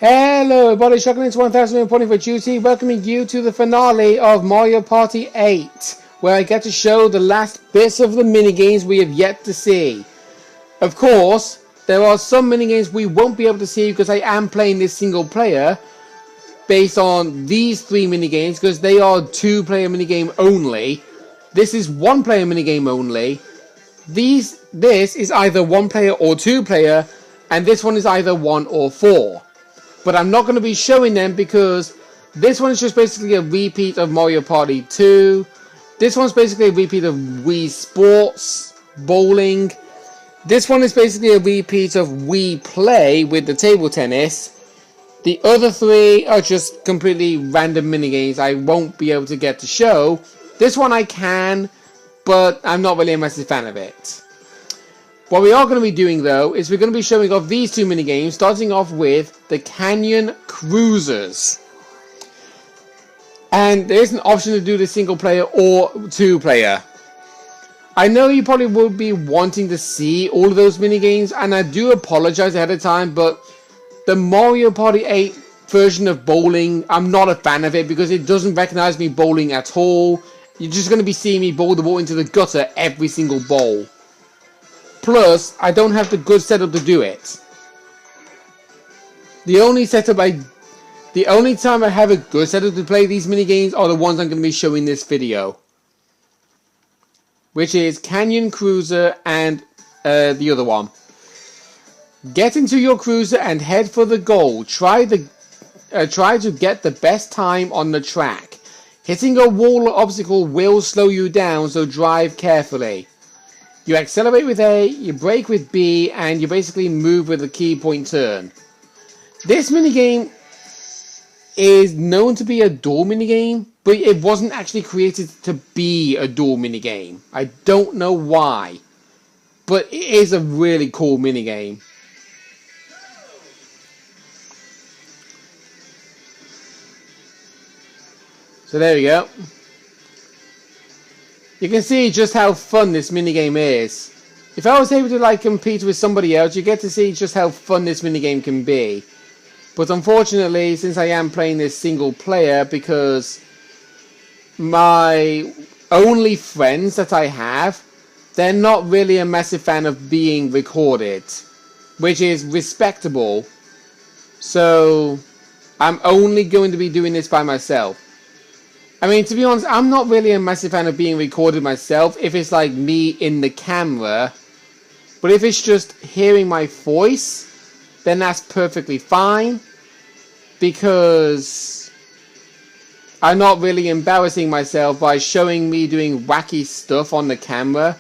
Hello everybody, Shotgun into 1000 reporting for duty, welcoming you to the finale of Mario Party 8, where I get to show the last bits of the minigames we have yet to see. Of course, there are some minigames we won't be able to see because I am playing this single player, based on these three minigames, because they are two-player minigame only. This is one-player minigame only. This is either one-player or two-player, and this one is either 1 or 4. But I'm not going to be showing them because this one is just basically a repeat of Mario Party 2. This one's basically a repeat of Wii Sports, bowling. This one is basically a repeat of Wii Play with the table tennis. The other three are just completely random minigames I won't be able to get to show. This one I can, but I'm not really a massive fan of it. What we are going to be doing though is we're going to be showing off these two minigames, starting off with the Canyon Cruisers. And there is an option to do the single player or two player. I know you probably will be wanting to see all of those minigames, and I do apologize ahead of time, but the Mario Party 8 version of bowling, I'm not a fan of it because it doesn't recognize me bowling at all. You're just going to be seeing me bowl the ball into the gutter every single bowl. Plus, I don't have the good setup to do it. The only time I have a good setup to play these minigames are the ones I'm going to be showing in this video. Which is Canyon Cruiser and the other one. Get into your cruiser and head for the goal. Try to get the best time on the track. Hitting a wall or obstacle will slow you down, so drive carefully. You accelerate with A, you brake with B, and you basically move with a key point turn. This minigame is known to be a door minigame, but it wasn't actually created to be a door minigame. I don't know why, but it is a really cool minigame. So there we go. You can see just how fun this minigame is. If I was able to compete with somebody else, you get to see just how fun this minigame can be. But unfortunately, since I am playing this single player, because my only friends that I have, they're not really a massive fan of being recorded, which is respectable. So I'm only going to be doing this by myself. I mean, to be honest, I'm not really a massive fan of being recorded myself if it's like me in the camera. But if it's just hearing my voice, then that's perfectly fine. Because I'm not really embarrassing myself by showing me doing wacky stuff on the camera.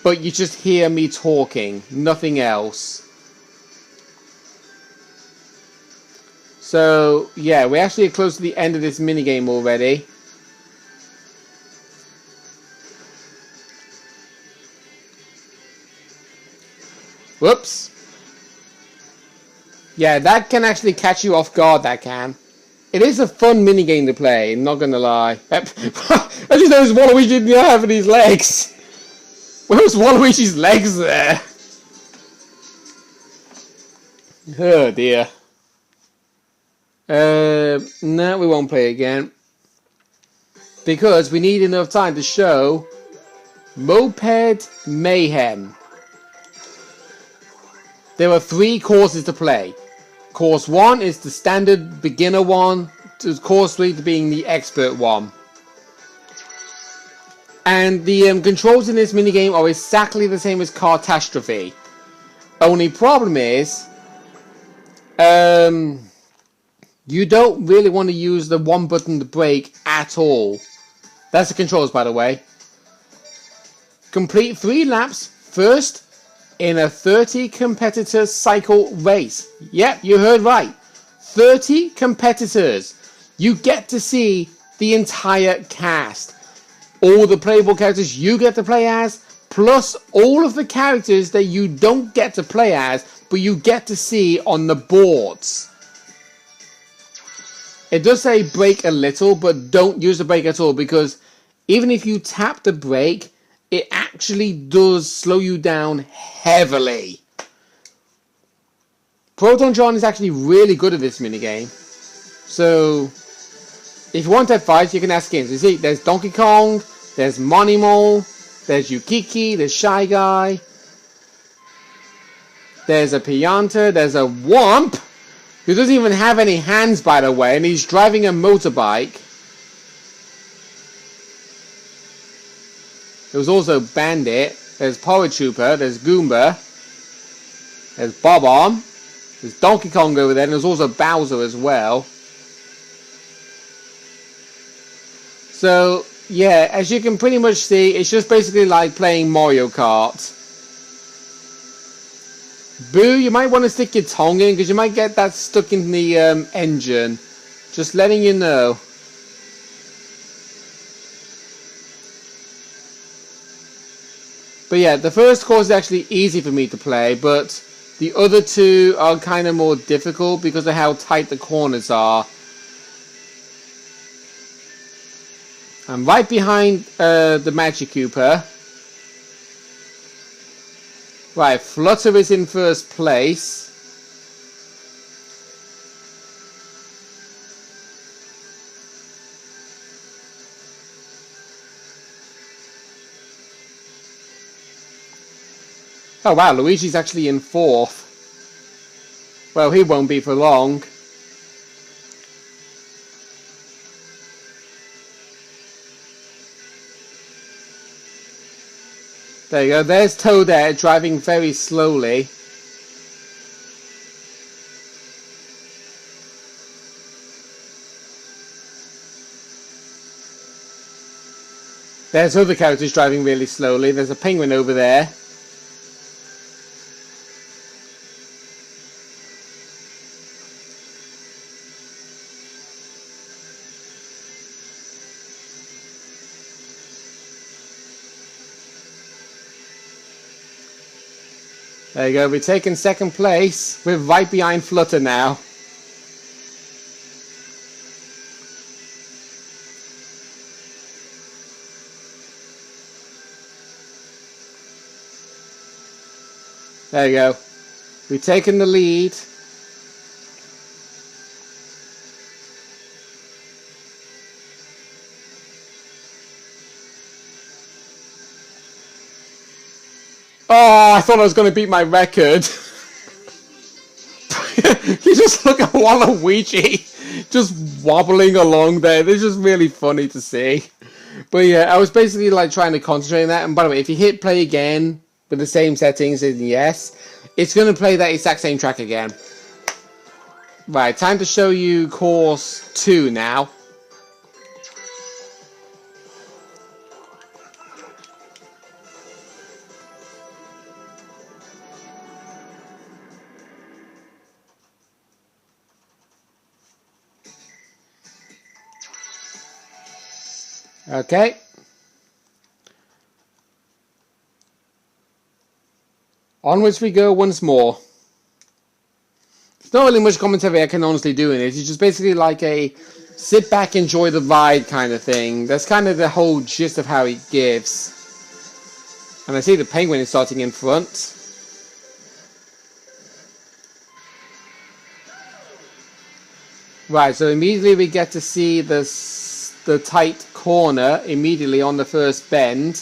But you just hear me talking, nothing else. So, yeah, we're actually close to the end of this minigame already. Whoops. Yeah, that can actually catch you off guard, that can. It is a fun minigame to play, I'm not gonna lie. I just noticed Waluigi didn't have any legs. Where's Waluigi's legs there? Oh dear. No, we won't play again. Because we need enough time to show Moped Mayhem. There are 3 courses to play. Course 1 is the standard beginner one, to course 3 being the expert one. And the controls in this minigame are exactly the same as Catastrophe. Only problem is, you don't really want to use the one button to brake at all. That's the controls, by the way. Complete 3 laps first in a 30 competitor cycle race. Yep, you heard right. 30 competitors. You get to see the entire cast. All the playable characters you get to play as, plus all of the characters that you don't get to play as, but you get to see on the boards. It does say brake a little, but don't use the brake at all, because even if you tap the brake, it actually does slow you down heavily. Proton John is actually really good at this minigame. So, if you want to have fights, you can ask him. So you see, there's Donkey Kong, there's Monimo, there's Yukiki, there's Shy Guy, there's a Pianta, there's a Womp, who doesn't even have any hands, by the way, and he's driving a motorbike. There was also Bandit, there's Paratrooper, there's Goomba, there's Bob-omb, there's Donkey Kong over there, and there's also Bowser as well. So, yeah, as you can pretty much see, it's just basically like playing Mario Kart. Boo, you might want to stick your tongue in, because you might get that stuck in the engine. Just letting you know. But yeah, the first course is actually easy for me to play, but the other two are kind of more difficult because of how tight the corners are. I'm right behind the Magic Koopa. Right, Flutter is in first place. Oh wow, Luigi's actually in fourth. Well, he won't be for long. There you go, there's Toadette driving very slowly. There's other characters driving really slowly. There's a penguin over there. There you go, we're taking second place. We're right behind Flutter now. There you go. We're taking the lead. Oh, I thought I was going to beat my record. You just look at Waluigi just wobbling along there. This is just really funny to see. But yeah, I was basically like trying to concentrate on that. And by the way, if you hit play again with the same settings, then yes, it's going to play that exact same track again. Right, time to show you course 2 now. Okay. Onwards we go once more. There's not really much commentary I can honestly do in it. It's just basically like a sit back, enjoy the ride kind of thing. That's kind of the whole gist of how he gives. And I see the penguin is starting in front. Right, so immediately we get to see the tight corner immediately on the first bend.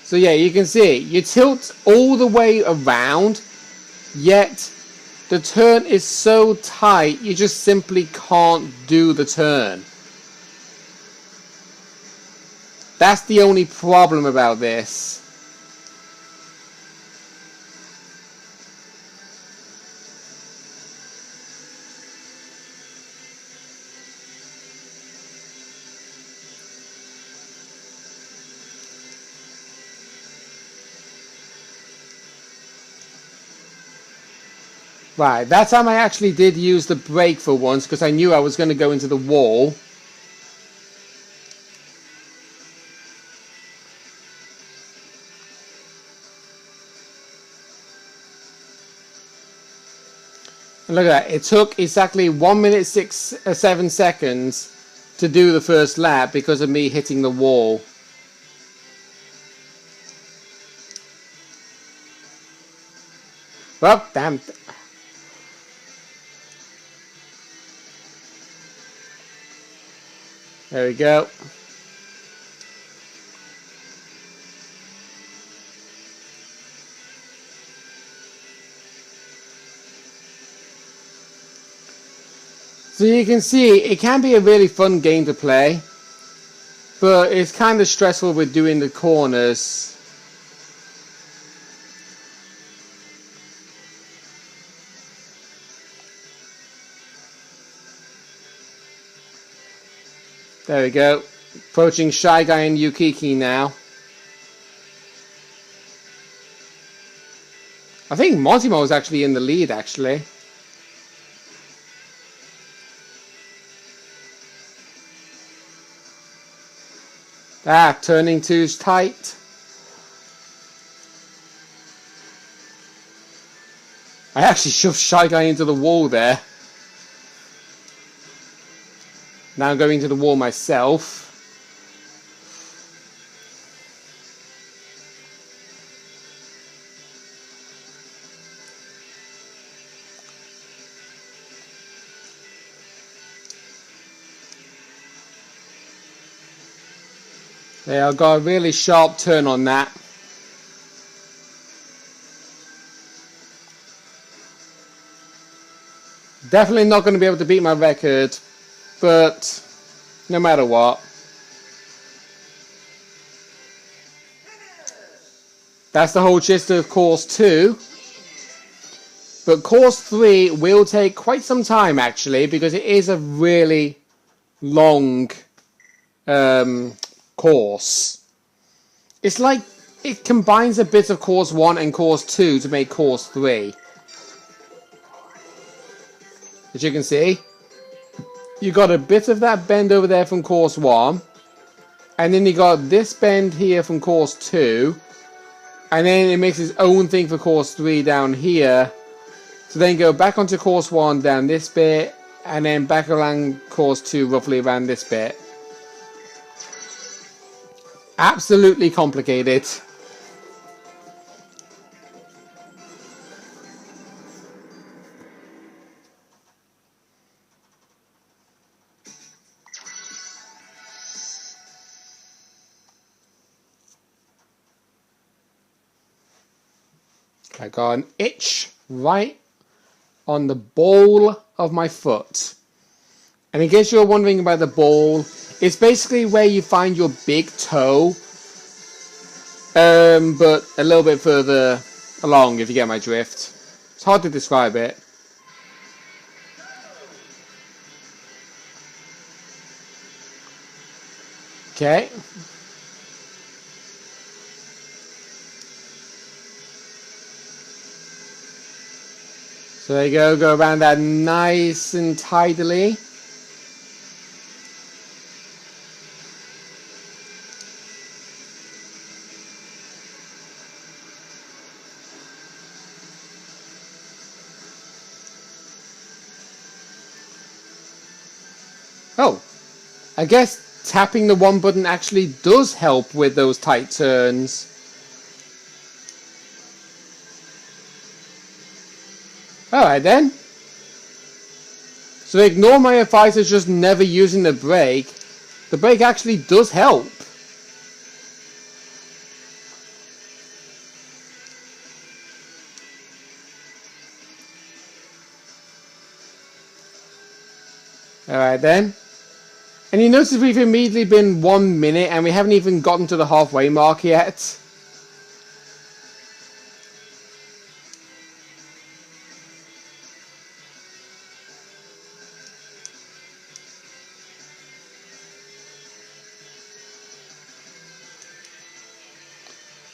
So yeah, you can see you tilt all the way around, yet the turn is so tight you just simply can't do the turn. That's the only problem about this. Right, that time I actually did use the brake for once because I knew I was going to go into the wall. And look at that, it took exactly 1 minute 7 seconds to do the first lap because of me hitting the wall. Well, damn. There we go. So you can see it can be a really fun game to play, but it's kind of stressful with doing the corners. There we go. Approaching Shy Guy and Yukiki now. I think Montimo is actually in the lead, actually. Ah, turning two's tight. I actually shoved Shy Guy into the wall there. Now I'm going to the wall myself. Yeah, I got a really sharp turn on that. Definitely not going to be able to beat my record, but no matter what. That's the whole gist of course 2. But course 3 will take quite some time actually, because it is a really long course. It's like it combines a bit of course 1 and course 2 to make course 3. As you can see, you got a bit of that bend over there from course 1, and then you got this bend here from course 2, and then it makes its own thing for course 3 down here. So then go back onto course 1 down this bit, and then back along course 2 roughly around this bit. Absolutely complicated. I got an itch right on the ball of my foot. And in case you're wondering about the ball, it's basically where you find your big toe, but a little bit further along, if you get my drift. It's hard to describe it. Okay. So there you go around that nice and tidily. Oh, I guess tapping the one button actually does help with those tight turns. Alright then. So ignore my advice of just never using the brake. The brake actually does help. Alright then. And you notice we've immediately been 1 minute and we haven't even gotten to the halfway mark yet.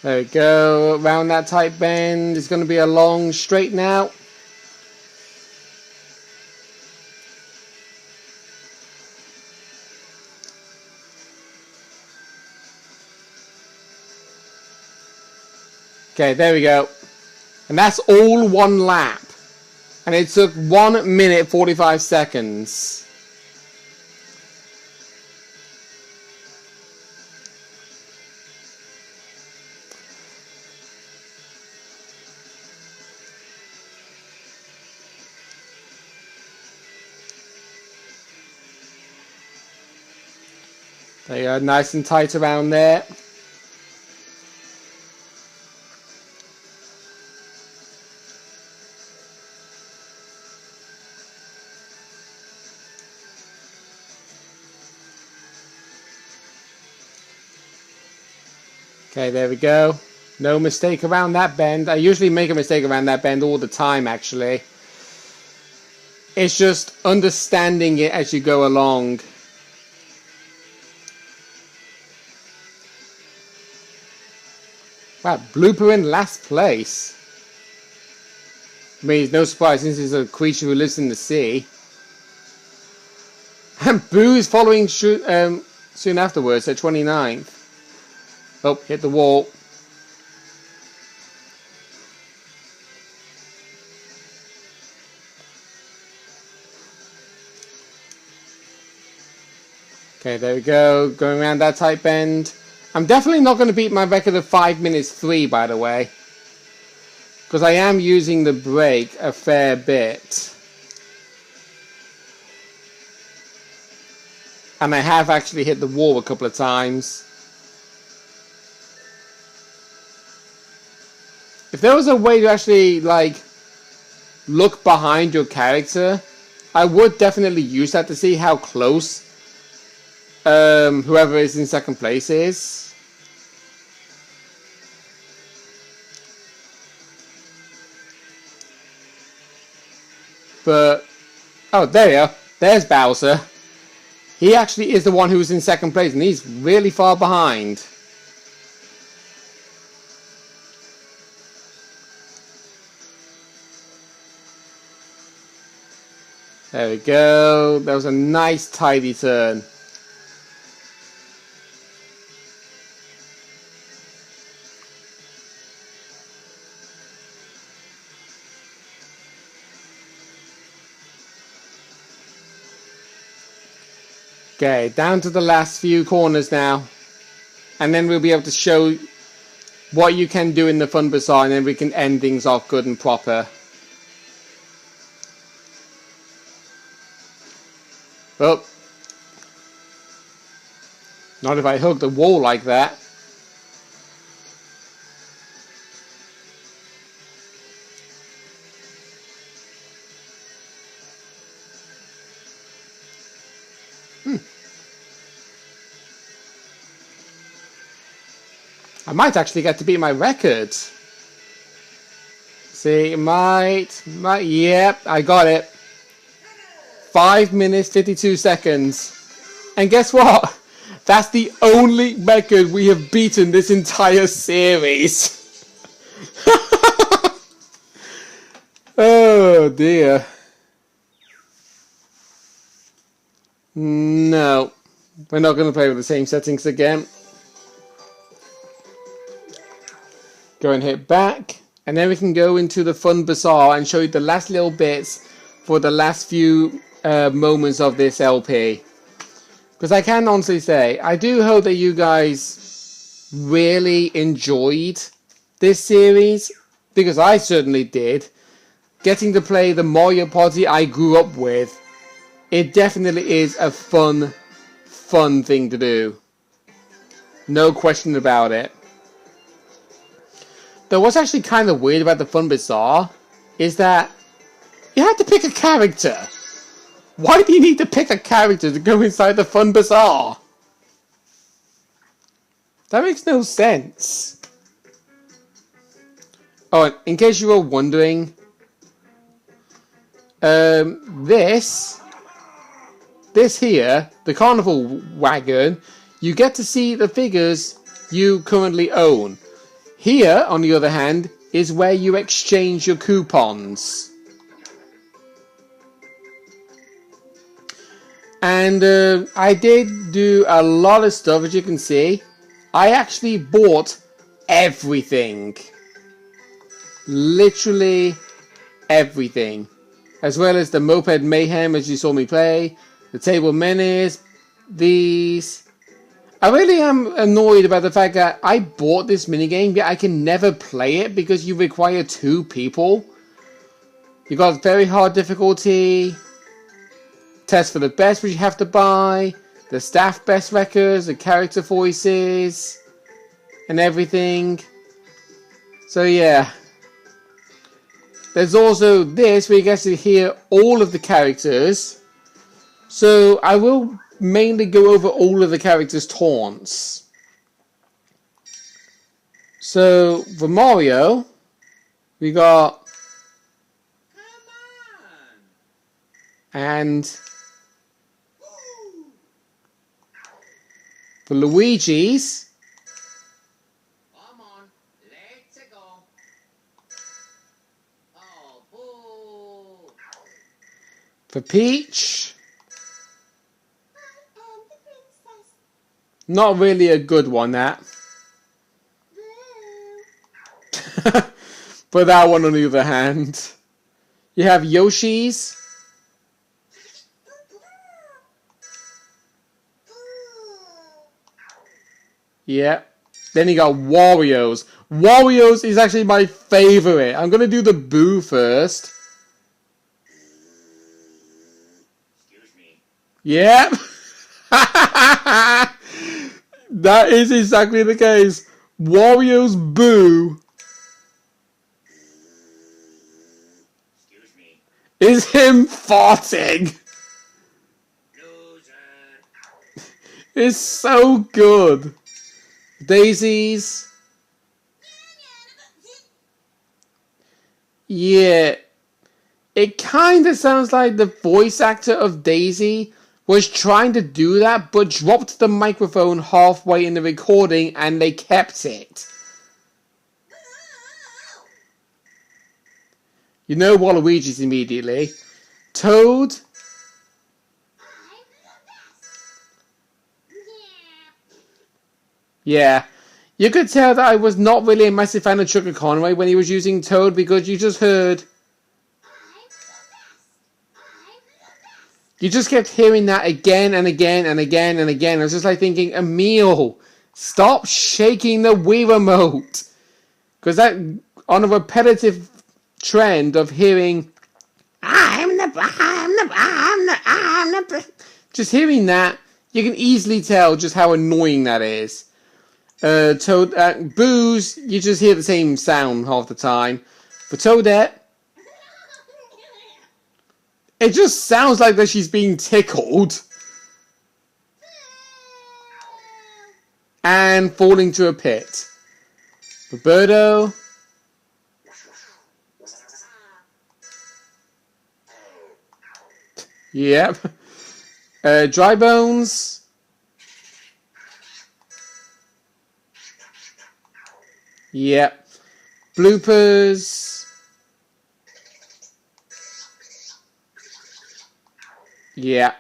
There we go, around that tight bend. It's going to be a long straight now. Okay, there we go. And that's all one lap. And it took 1 minute 45 seconds. They are nice and tight around there. Okay, there we go. No mistake around that bend. I usually make a mistake around that bend all the time, actually. It's just understanding it as you go along. Wow, Blooper in last place. I mean, it's no surprise since he's a creature who lives in the sea. And Boo is following soon afterwards at 29th. Oh, hit the wall. Okay, there we go. Going around that tight bend. I'm definitely not going to beat my record of 5 minutes 3, by the way. Because I am using the brake a fair bit. And I have actually hit the wall a couple of times. If there was a way to actually, like, look behind your character, I would definitely use that to see how close whoever is in second place is. But, oh, there you are. There's Bowser. He actually is the one who's in second place, and he's really far behind. There we go. That was a nice tidy turn. Okay, down to the last few corners now. And then we'll be able to show what you can do in the Fun Bazaar, and then we can end things off good and proper. Oh. Not if I hug the wall like that. I might actually get to beat my record. See, might, yep, I got it. 5 minutes, 52 seconds. And guess what? That's the only record we have beaten this entire series. Oh dear. No. We're not going to play with the same settings again. Go and hit back. And then we can go into the Fun Bazaar and show you the last little bits for the last few moments of this LP. Because I can honestly say, I do hope that you guys really enjoyed this series. Because I certainly did. Getting to play the Mario Party I grew up with. It definitely is a fun thing to do. No question about it. Though what's actually kind of weird about the Fun Bazaar is that you have to pick a character. Why do you need to pick a character to go inside the Fun Bazaar? That makes no sense. Oh, in case you were wondering, this here, the Carnival Wagon, you get to see the figures you currently own. Here, on the other hand, is where you exchange your coupons. And I did do a lot of stuff, as you can see. I actually bought everything. Literally everything. As well as the Moped Mayhem, as you saw me play. The Table Menace. These. I really am annoyed about the fact that I bought this minigame, yet I can never play it because you require 2 people. You've got very hard difficulty. Test for the best, which you have to buy. the staff best records, the character voices, and everything. So yeah. There's also this where you get to hear all of the characters. So I will mainly go over all of the characters' taunts. So for Mario, we got and for Luigi's, come on, let's go. Oh, boo. for Peach, not really a good one that. But that one on the other hand, you have Yoshi's. Yeah. Then you got Wario's. Wario's is actually my favorite. I'm gonna do the Boo first. Excuse me. Yep. That is exactly the case. Wario's Boo Excuse me. is him farting. Loser. It's so good. Daisy's. Yeah. It kind of sounds like the voice actor of Daisy was trying to do that, but dropped the microphone halfway in the recording and they kept it. You know Waluigi's immediately. Toad. Yeah. You could tell that I was not really a massive fan of Chuck Conway when he was using Toad because you just heard... You just kept hearing that again and again and again and again. I was just like thinking, Emil, stop shaking the Wii remote. Because that, on a repetitive trend of hearing, just hearing that, you can easily tell just how annoying that is. Booze, you just hear the same sound half the time. For Toadette, it just sounds like that she's being tickled. And falling to a pit. For Birdo, yep. Dry Bones. Yep. Bloopers. Yeah.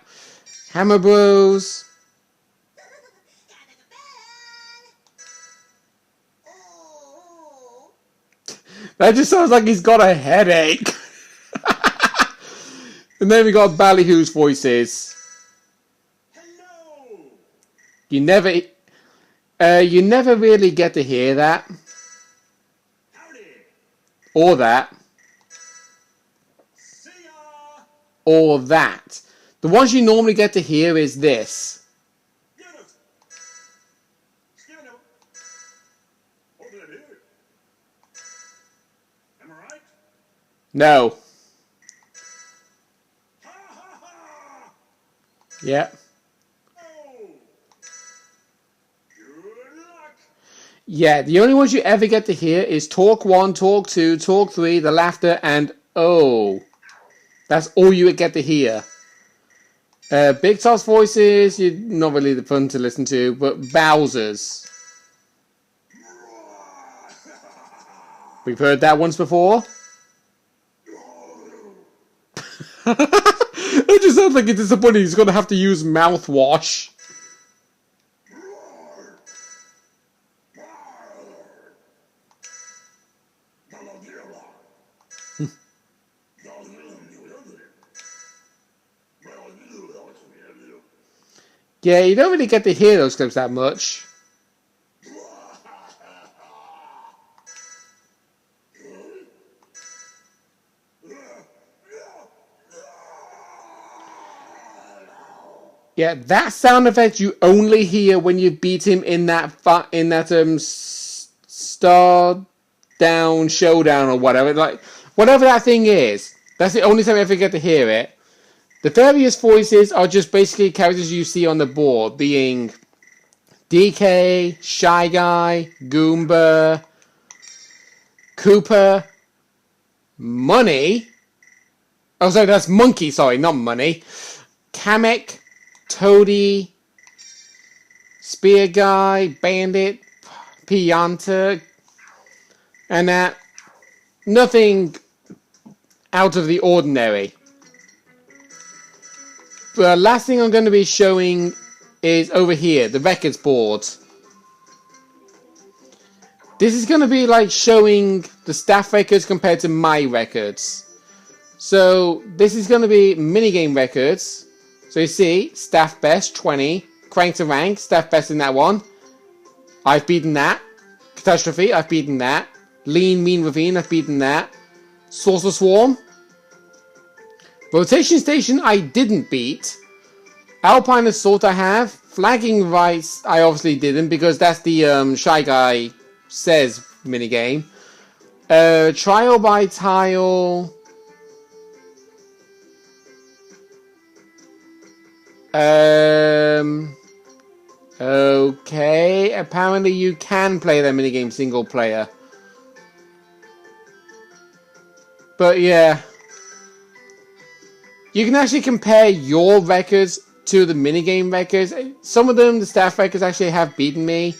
Hammer Bros. That just sounds like he's got a headache. And then we got Ballyhoo's voices. Hello. You never really get to hear that. Howdy. Or that. See ya. Or that. The ones you normally get to hear is this. Am I right? No. Ha ha ha! Yeah. Oh! Good luck! Yeah, the only ones you ever get to hear is Talk 1, Talk 2, Talk 3, the laughter, and oh. That's all you get to hear. Big Top's voices, you're not really the fun to listen to, but Bowser's. We've heard that once before. It just sounds like it's disappointing. He's going to have to use mouthwash. Yeah, you don't really get to hear those clips that much. Yeah, that sound effect you only hear when you beat him in that star down showdown or whatever, like whatever that thing is. That's the only time I ever get to hear it. The various voices are just basically characters you see on the board, being DK, Shy Guy, Goomba, Cooper, Money. Oh, sorry, that's Monkey. Sorry, not Money. Kamek, Toadie, Spear Guy, Bandit, Pianta, and that. Nothing out of the ordinary. The last thing I'm going to be showing is over here, the records board. This is going to be like showing the staff records compared to my records. So this is going to be minigame records. So you see, staff best 20, crank to rank, staff best in that one. I've beaten that. Catastrophe, I've beaten that. Lean, Mean, Ravine, I've beaten that. Saucer Swarm. Rotation Station, I didn't beat. Alpine Assault, I have. Flagging Rights, I obviously didn't because that's the Shy Guy Says minigame. Trial by Tile. Okay. Apparently you can play that minigame single player. But yeah. You can actually compare your records to the minigame records. Some of them, the staff records, actually have beaten me.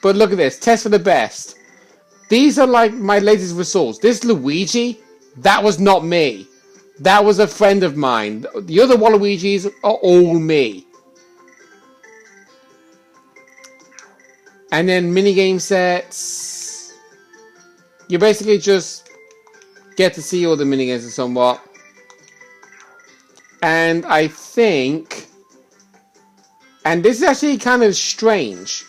But look at this. Test for the best. These are like my latest results. This Luigi, that was not me. That was a friend of mine. The other Waluigis are all me. And then minigame sets. You basically just get to see all the minigames somewhat. And I think, and this is actually kind of strange,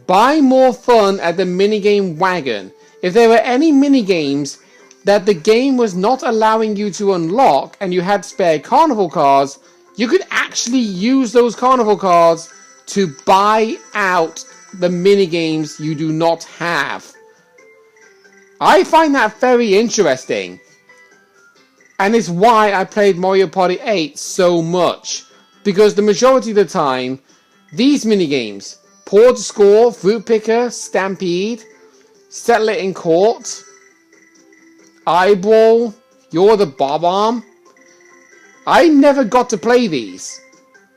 buy more fun at the minigame wagon. If there were any minigames that the game was not allowing you to unlock and you had spare carnival cards, you could actually use those carnival cards to buy out the minigames you do not have. I find that very interesting. And it's why I played Mario Party 8 so much. Because the majority of the time, these minigames, Pour to Score, Fruit Picker, Stampede, Settle It in Court, Eyeball, You're the Bob-Omb, I never got to play these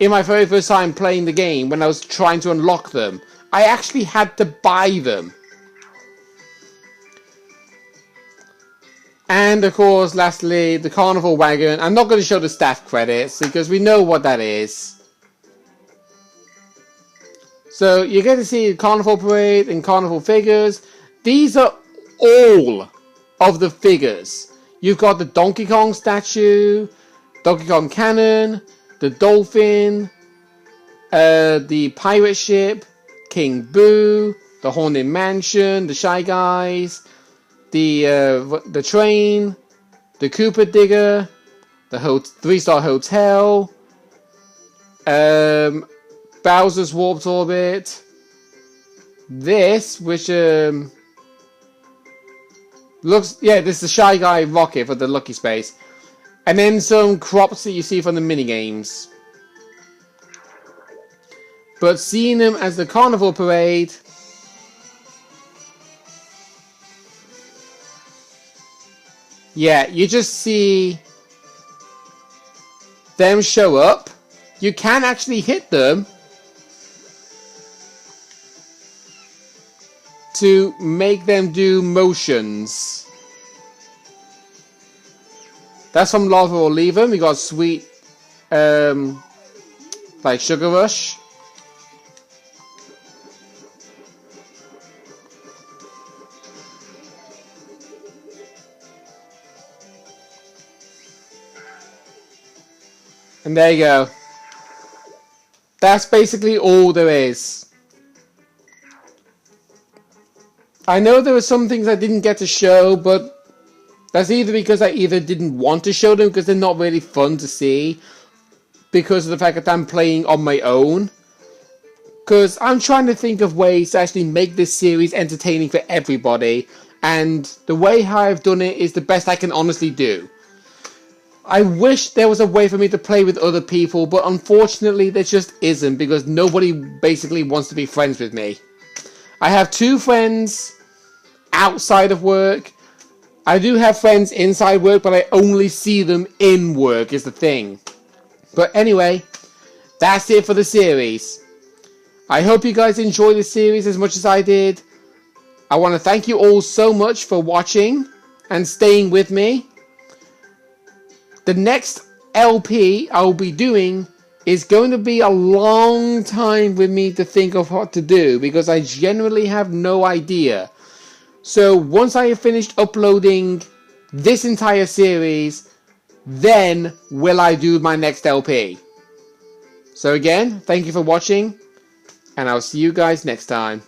in my very first time playing the game when I was trying to unlock them. I actually had to buy them. And of course, lastly, the Carnival Wagon. I'm not going to show the staff credits because we know what that is. So you get to see Carnival Parade and Carnival figures. These are all of the figures. You've got the Donkey Kong statue, Donkey Kong cannon, the dolphin, the pirate ship, King Boo, the Haunted Mansion, the Shy Guys, the train, the Cooper Digger, the 3-star hotel, Bowser's Warped Orbit, this, which looks, yeah, this is the Shy Guy rocket for the Lucky Space, and then some crops that you see from the minigames. But seeing them as the Carnival Parade, yeah, you just see them show up. You can actually hit them to make them do motions. That's from Lava or Leave 'Em. We got Sweet, like Sugar Rush. And there you go. That's basically all there is. I know there were some things I didn't get to show, but that's either because I either didn't want to show them because they're not really fun to see, because of the fact that I'm playing on my own. Because I'm trying to think of ways to actually make this series entertaining for everybody. And the way how I've done it is the best I can honestly do. I wish there was a way for me to play with other people, but unfortunately there just isn't, because nobody basically wants to be friends with me. I have 2 friends outside of work. I do have friends inside work, but I only see them in work is the thing. But anyway, that's it for the series. I hope you guys enjoyed the series as much as I did. I want to thank you all so much for watching and staying with me. The next LP I will be doing is going to be a long time with me to think of what to do, because I generally have no idea. So once I have finished uploading this entire series, then will I do my next LP. So again, thank you for watching, and I'll see you guys next time.